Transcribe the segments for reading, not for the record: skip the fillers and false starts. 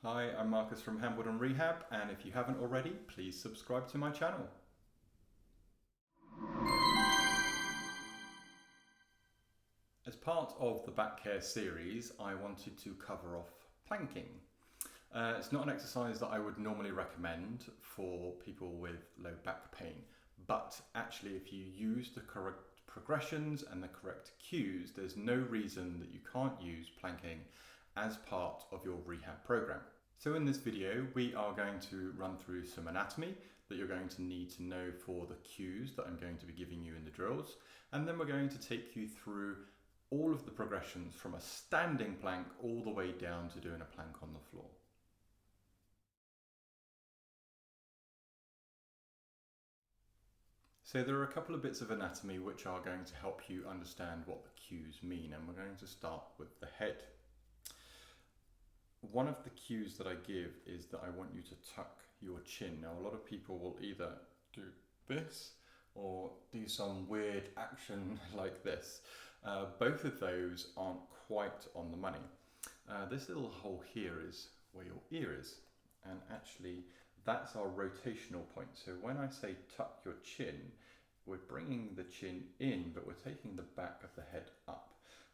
Hi, I'm Marcus from Hambledon Rehab, and if you haven't already, please subscribe to my channel. As part of the back care series, I wanted to cover off planking. It's not an exercise that I would normally recommend for people with low back pain, but actually if you use the correct progressions and the correct cues, there's no reason that you can't use planking as part of your rehab program. So in this video, we are going to run through some anatomy that you're going to need to know for the cues that I'm going to be giving you in the drills. And then we're going to take you through all of the progressions from a standing plank all the way down to doing a plank on the floor. So there are a couple of bits of anatomy which are going to help you understand what the cues mean, and we're going to start with the head. One of the cues that I give is that I want you to tuck your chin. Now, a lot of people will either do this or do some weird action like this. Both of those aren't quite on the money. This little hole here is where your ear is, and actually that's our rotational point. So when I say tuck your chin, we're bringing the chin in, but we're taking the back of the head up.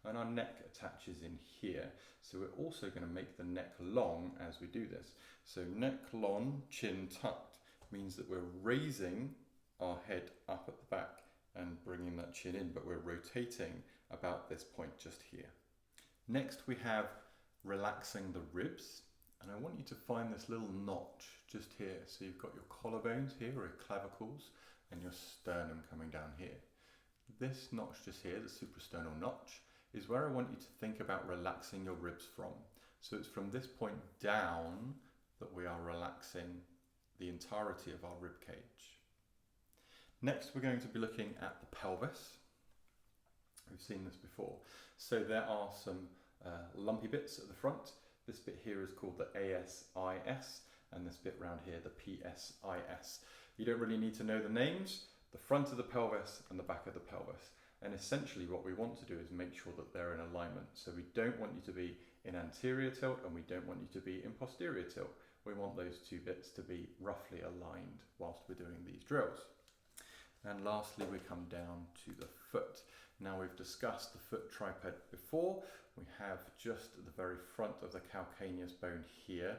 And our neck attaches in here. So we're also going to make the neck long as we do this. So neck long, chin tucked means that we're raising our head up at the back and bringing that chin in, but we're rotating about this point just here. Next we have relaxing the ribs. And I want you to find this little notch just here. So you've got your collarbones here, or your clavicles, and your sternum coming down here. This notch just here, the suprasternal notch, is where I want you to think about relaxing your ribs from. So it's from this point down that we are relaxing the entirety of our rib cage. Next, we're going to be looking at the pelvis. We've seen this before. So there are some lumpy bits at the front. This bit here is called the ASIS, and this bit round here, the PSIS. You don't really need to know the names, the front of the pelvis and the back of the pelvis. And essentially what we want to do is make sure that they're in alignment. So we don't want you to be in anterior tilt and we don't want you to be in posterior tilt. We want those two bits to be roughly aligned whilst we're doing these drills. And lastly, we come down to the foot. Now we've discussed the foot tripod before. We have just at the very front of the calcaneus bone here.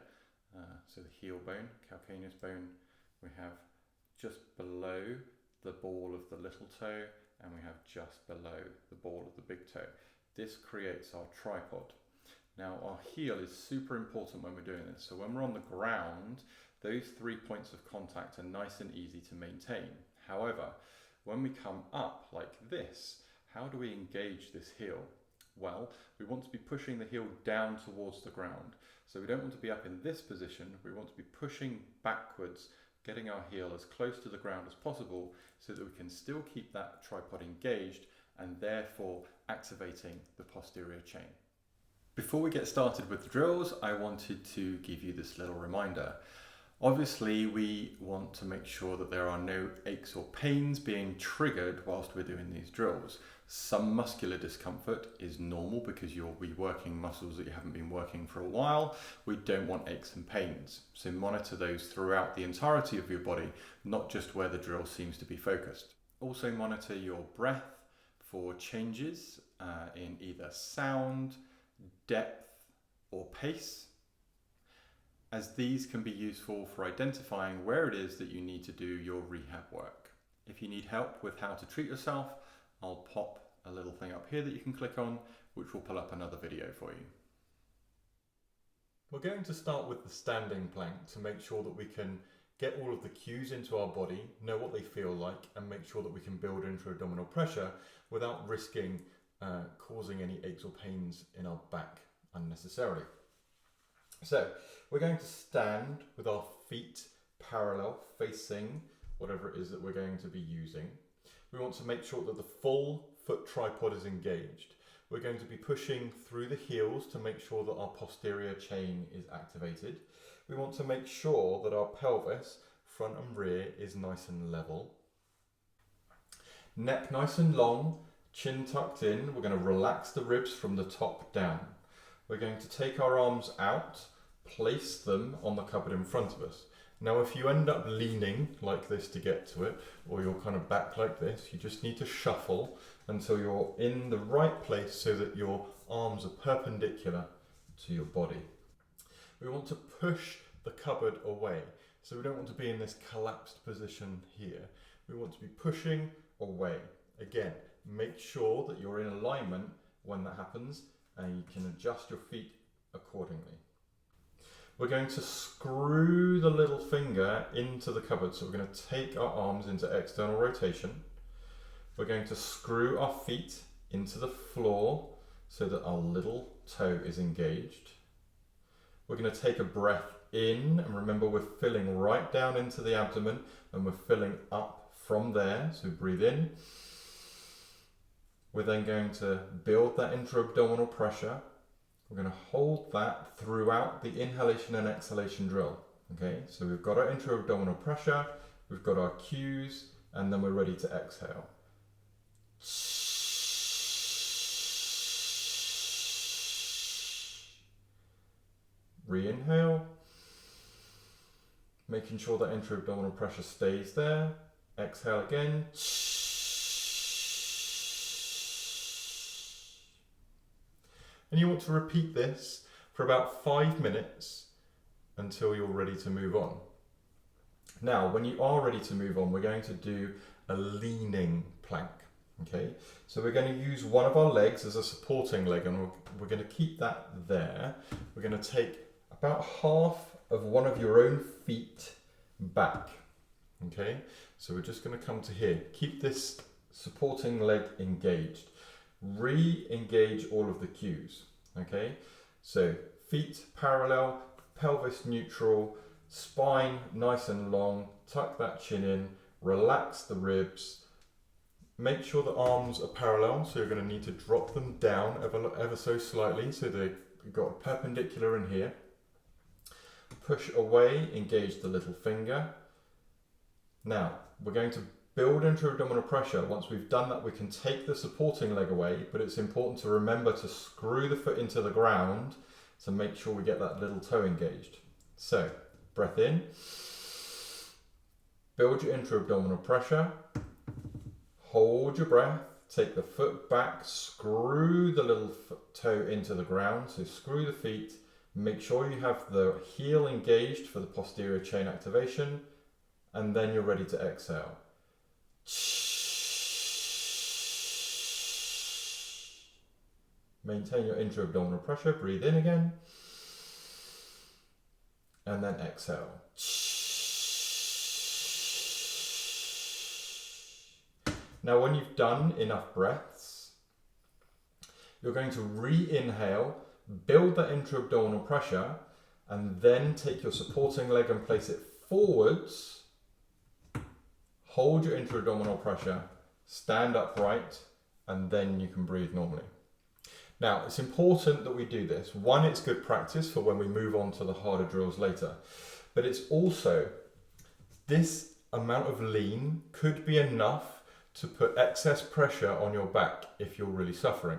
So the heel bone, calcaneus bone, we have just below the ball of the little toe, and we have just below the ball of the big toe. This creates our tripod. Now our heel is super important when we're doing this. So when we're on the ground, those 3 points of contact are nice and easy to maintain. However, when we come up like this, how do we engage this heel? Well, we want to be pushing the heel down towards the ground. So we don't want to be up in this position, we want to be pushing backwards, getting our heel as close to the ground as possible so that we can still keep that tripod engaged and therefore activating the posterior chain. Before we get started with the drills, I wanted to give you this little reminder. Obviously, we want to make sure that there are no aches or pains being triggered whilst we're doing these drills. Some muscular discomfort is normal because you'll be working muscles that you haven't been working for a while. We don't want aches and pains. So monitor those throughout the entirety of your body, not just where the drill seems to be focused. Also monitor your breath for changes in either sound, depth, or pace, as these can be useful for identifying where it is that you need to do your rehab work. If you need help with how to treat yourself, I'll pop a little thing up here that you can click on, which will pull up another video for you. We're going to start with the standing plank to make sure that we can get all of the cues into our body, know what they feel like, and make sure that we can build intra-abdominal pressure without risking causing any aches or pains in our back unnecessarily. So we're going to stand with our feet parallel, facing whatever it is that we're going to be using. We want to make sure that the full foot tripod is engaged. We're going to be pushing through the heels to make sure that our posterior chain is activated. We want to make sure that our pelvis, front and rear, is nice and level. Neck nice and long, chin tucked in. We're going to relax the ribs from the top down. We're going to take our arms out, place them on the cupboard in front of us. Now if you end up leaning like this to get to it, or you're kind of back like this, you just need to shuffle until you're in the right place so that your arms are perpendicular to your body. We want to push the cupboard away, so we don't want to be in this collapsed position here. We want to be pushing away. Again, make sure that you're in alignment when that happens and you can adjust your feet accordingly. We're going to screw the little finger into the cupboard, so we're going to take our arms into external rotation. We're going to screw our feet into the floor so that our little toe is engaged. We're going to take a breath in, and remember we're filling right down into the abdomen and we're filling up from there, so breathe in. We're then going to build that intra-abdominal pressure. We're going to hold that throughout the inhalation and exhalation drill. Okay, so we've got our intra-abdominal pressure, we've got our cues, and then we're ready to exhale. Re-inhale, making sure that intra-abdominal pressure stays there. Exhale again. And you want to repeat this for about 5 minutes until you're ready to move on. Now, when you are ready to move on, we're going to do a leaning plank. Okay, so we're going to use one of our legs as a supporting leg, and we're going to keep that there. We're going to take about half of one of your own feet back. Okay, so we're just going to come to here. Keep this supporting leg engaged. Re-engage all of the cues. Okay, so feet parallel, pelvis neutral, spine nice and long, tuck that chin in, relax the ribs. Make sure the arms are parallel, so you're going to need to drop them down ever so slightly so they've got perpendicular in here. Push away, engage the little finger. Now, we're going to build intra-abdominal pressure. Once we've done that, we can take the supporting leg away, but it's important to remember to screw the foot into the ground to make sure we get that little toe engaged. So, breath in. Build your intra-abdominal pressure. Hold your breath, take the foot back, screw the little toe into the ground, so screw the feet, make sure you have the heel engaged for the posterior chain activation, and then you're ready to exhale. Maintain your intra-abdominal pressure, breathe in again, and then exhale. Now, when you've done enough breaths, you're going to re-inhale, build that intra-abdominal pressure, and then take your supporting leg and place it forwards. Hold your intra-abdominal pressure, stand upright, and then you can breathe normally. Now, it's important that we do this. One, it's good practice for when we move on to the harder drills later, but it's also, this amount of lean could be enough to put excess pressure on your back if you're really suffering.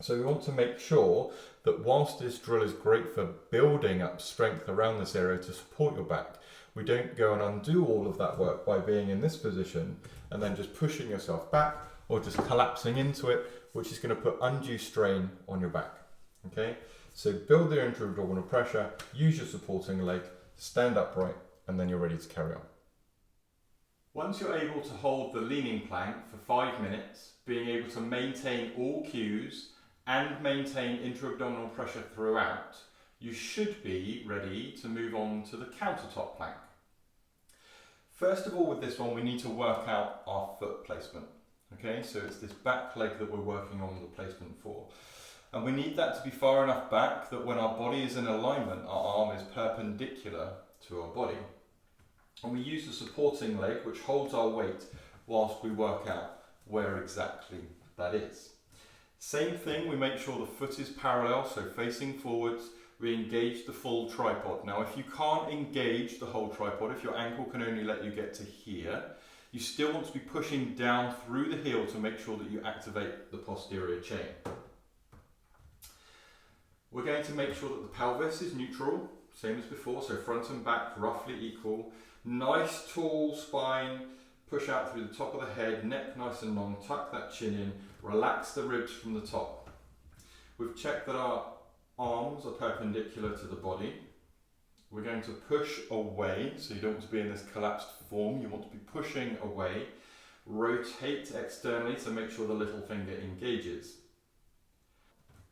So we want to make sure that whilst this drill is great for building up strength around this area to support your back, we don't go and undo all of that work by being in this position and then just pushing yourself back or just collapsing into it, which is going to put undue strain on your back. Okay, so build the intra-abdominal pressure, use your supporting leg, stand upright, and then you're ready to carry on. Once you're able to hold the leaning plank for 5 minutes, being able to maintain all cues and maintain intra-abdominal pressure throughout, you should be ready to move on to the countertop plank. First of all, with this one, we need to work out our foot placement. Okay, so it's this back leg that we're working on the placement for. And we need that to be far enough back that when our body is in alignment, our arm is perpendicular to our body. And we use the supporting leg, which holds our weight whilst we work out where exactly that is. Same thing, we make sure the foot is parallel, so facing forwards, we engage the full tripod. Now, if you can't engage the whole tripod, if your ankle can only let you get to here, you still want to be pushing down through the heel to make sure that you activate the posterior chain. We're going to make sure that the pelvis is neutral, same as before, so front and back roughly equal. Nice tall spine, push out through the top of the head, neck nice and long, tuck that chin in, relax the ribs from the top. We've checked that our arms are perpendicular to the body. We're going to push away, so you don't want to be in this collapsed form, you want to be pushing away. Rotate externally to make sure the little finger engages.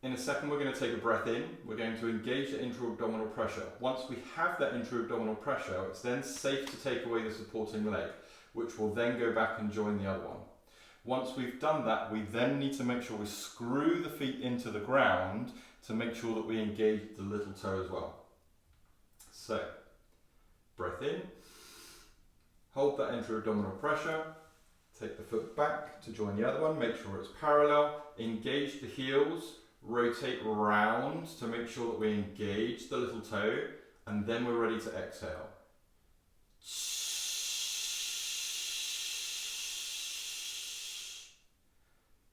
In a second we're going to take a breath in, we're going to engage the intra-abdominal pressure. Once we have that intra-abdominal pressure, it's then safe to take away the supporting leg, which will then go back and join the other one. Once we've done that, we then need to make sure we screw the feet into the ground to make sure that we engage the little toe as well. So, breath in, hold that intra-abdominal pressure, take the foot back to join the other one, make sure it's parallel, engage the heels, rotate round to make sure that we engage the little toe, and then we're ready to exhale.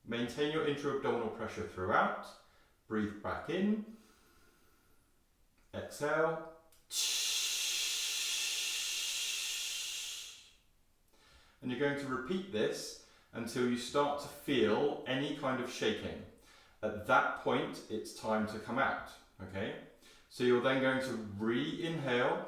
Maintain your intra-abdominal pressure throughout. Breathe back in. Exhale. And you're going to repeat this until you start to feel any kind of shaking. At that point, it's time to come out, okay? So you're then going to re-inhale,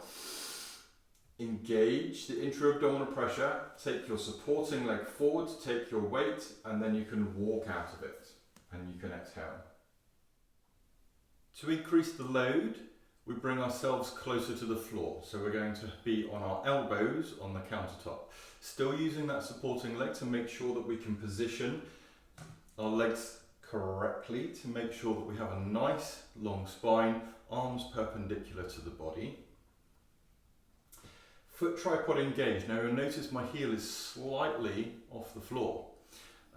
engage the intra-abdominal pressure, take your supporting leg forward, take your weight, and then you can walk out of it, and you can exhale. To increase the load, we bring ourselves closer to the floor. So we're going to be on our elbows on the countertop. Still using that supporting leg to make sure that we can position our legs correctly to make sure that we have a nice long spine, arms perpendicular to the body. Foot tripod engaged. Now you'll notice my heel is slightly off the floor.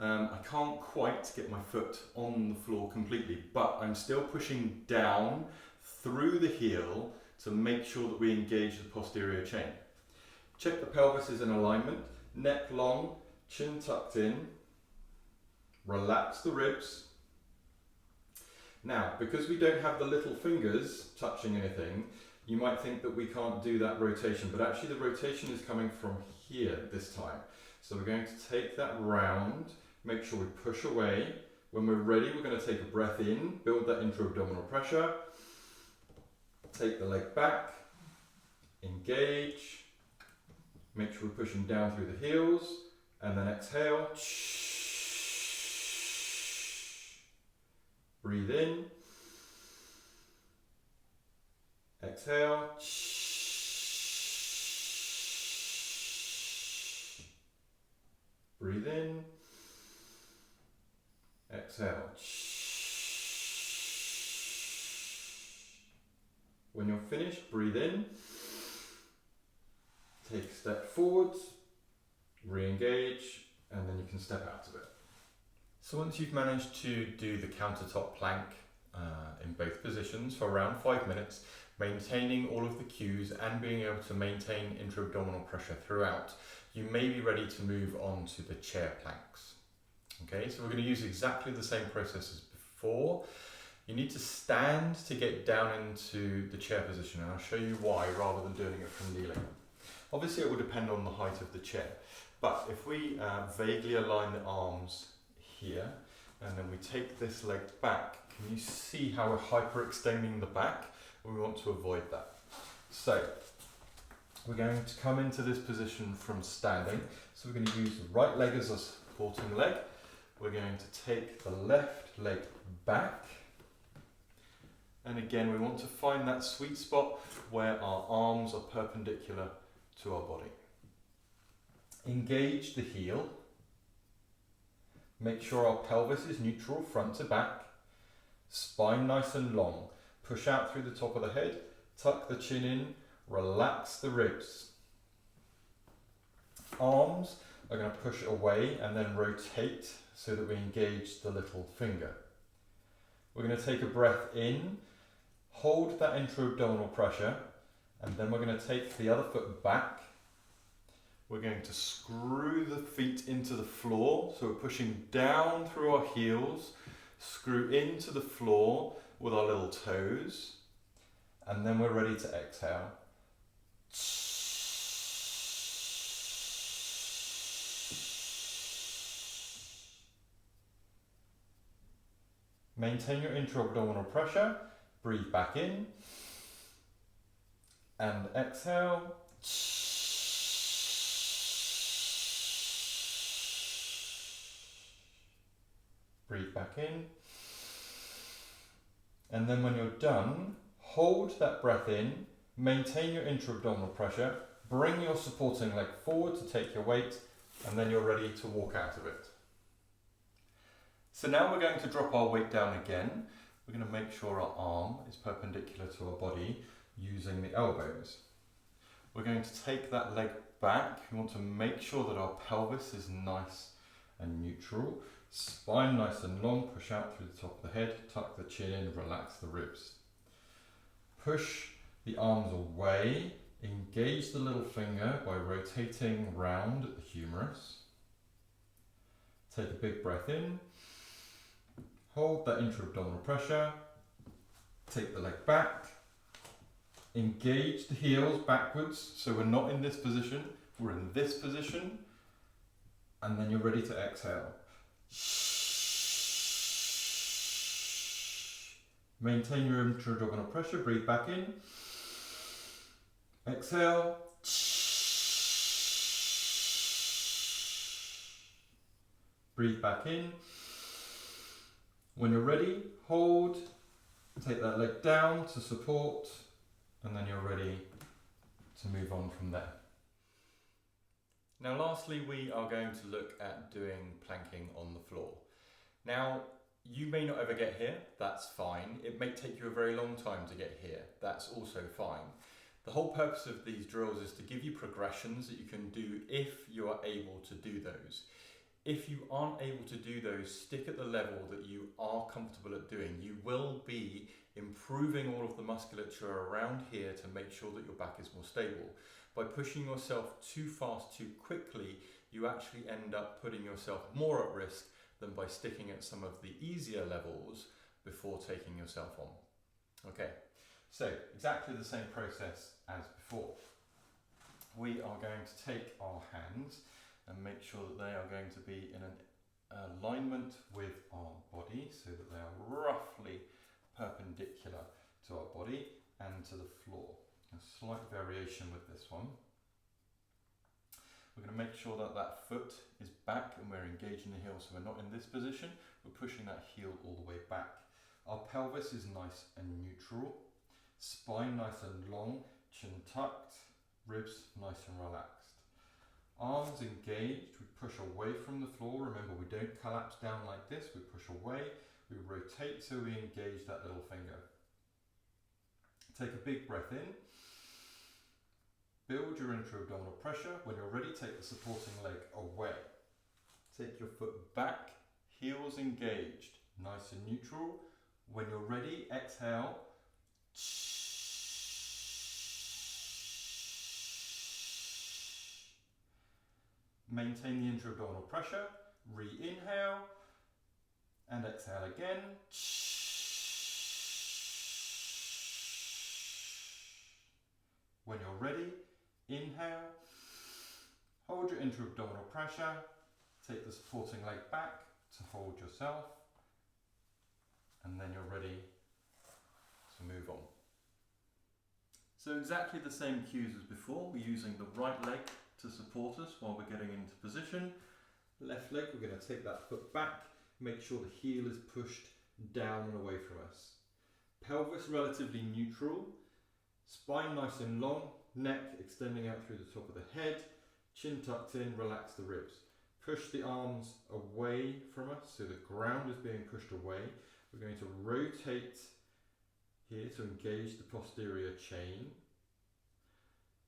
I can't quite get my foot on the floor completely, but I'm still pushing down through the heel to make sure that we engage the posterior chain. Check the pelvis is in alignment, neck long, chin tucked in, relax the ribs. Now, because we don't have the little fingers touching anything, you might think that we can't do that rotation, but actually the rotation is coming from here this time. So we're going to take that round, make sure we push away. When we're ready, we're going to take a breath in, build that intra-abdominal pressure, take the leg back, engage, make sure we're pushing down through the heels, and then exhale. Breathe in, exhale, breathe in, exhale. When you're finished, breathe in, take a step forwards, re-engage, and then you can step out of it. So once you've managed to do the countertop plank in both positions for around 5 minutes, maintaining all of the cues and being able to maintain intra-abdominal pressure throughout, you may be ready to move on to the chair planks. Okay, so we're going to use exactly the same process as before. You need to stand to get down into the chair position, and I'll show you why rather than doing it from kneeling. Obviously it will depend on the height of the chair, but if we vaguely align the arms here, and then we take this leg back, can you see how we're hyperextending the back? We want to avoid that. So we're going to come into this position from standing. So we're going to use the right leg as a supporting leg. We're going to take the left leg back. And again, we want to find that sweet spot where our arms are perpendicular to our body. Engage the heel. Make sure our pelvis is neutral, front to back. Spine nice and long. Push out through the top of the head. Tuck the chin in. Relax the ribs. Arms are going to push away and then rotate so that we engage the little finger. We're going to take a breath in. Hold that intra-abdominal pressure, and then we're going to take the other foot back. We're going to screw the feet into the floor, so we're pushing down through our heels, screw into the floor, with our little toes. And then we're ready to exhale. Maintain your intra-abdominal pressure. Breathe back in. And exhale. Breathe back in. And then when you're done, hold that breath in, maintain your intra-abdominal pressure, bring your supporting leg forward to take your weight, and then you're ready to walk out of it. So now we're going to drop our weight down again. We're going to make sure our arm is perpendicular to our body using the elbows. We're going to take that leg back. We want to make sure that our pelvis is nice and neutral. Spine nice and long, push out through the top of the head, tuck the chin in, relax the ribs. Push the arms away, engage the little finger by rotating round at the humerus. Take a big breath in, hold that intra-abdominal pressure, take the leg back, engage the heels backwards, so we're not in this position, we're in this position, and then you're ready to exhale. Maintain your intra-abdominal pressure, breathe back in. Exhale. Breathe back in. When you're ready, hold. Take that leg down to support, and then you're ready to move on from there. Now lastly, we are going to look at doing planking on the floor. Now, you may not ever get here, that's fine. It may take you a very long time to get here, that's also fine. The whole purpose of these drills is to give you progressions that you can do if you are able to do those. If you aren't able to do those, stick at the level that you are comfortable at doing. You will be improving all of the musculature around here to make sure that your back is more stable. By pushing yourself too fast, too quickly, you actually end up putting yourself more at risk than by sticking at some of the easier levels before taking yourself on. Okay, so exactly the same process as before. We are going to take our hands and make sure that they are going to be in an alignment with our body so that they are roughly perpendicular to our body and to the floor. A slight variation with this one. We're going to make sure that that foot is back and we're engaging the heel, so we're not in this position, we're pushing that heel all the way back. Our pelvis is nice and neutral, spine nice and long, chin tucked, ribs nice and relaxed. Arms engaged, we push away from the floor. Remember, we don't collapse down like this, we push away, we rotate so we engage that little finger. Take a big breath in. Build your intra-abdominal pressure. When you're ready, take the supporting leg away. Take your foot back, heels engaged, nice and neutral. When you're ready, exhale. Maintain the intra-abdominal pressure. Re-inhale and exhale again. When you're ready, inhale, hold your intra-abdominal pressure, take the supporting leg back to hold yourself, and then you're ready to move on. So exactly the same cues as before. We're using the right leg to support us while we're getting into position. Left leg, we're going to take that foot back, make sure the heel is pushed down and away from us. Pelvis relatively neutral. Spine nice and long, neck extending out through the top of the head, chin tucked in, relax the ribs. Push the arms away from us, so the ground is being pushed away. We're going to rotate here to engage the posterior chain.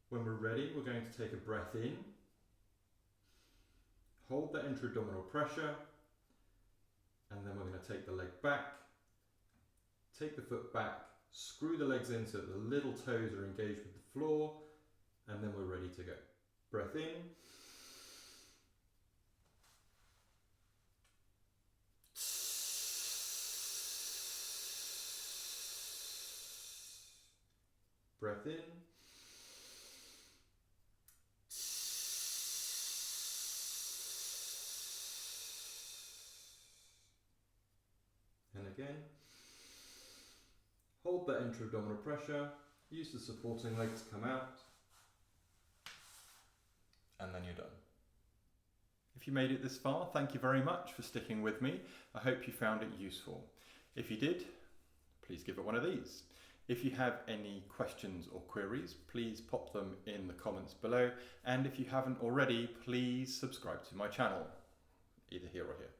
When we're ready, we're going to take a breath in, hold that intra-abdominal pressure, and then we're going to take the leg back, take the foot back, screw the legs in so that the little toes are engaged with the floor, and then we're ready to go. Breath in. Breath in. And again. Hold that intra-abdominal pressure. Use the supporting leg to come out. And then you're done. If you made it this far, thank you very much for sticking with me. I hope you found it useful. If you did, please give it one of these. If you have any questions or queries, please pop them in the comments below. And if you haven't already, please subscribe to my channel, either here or here.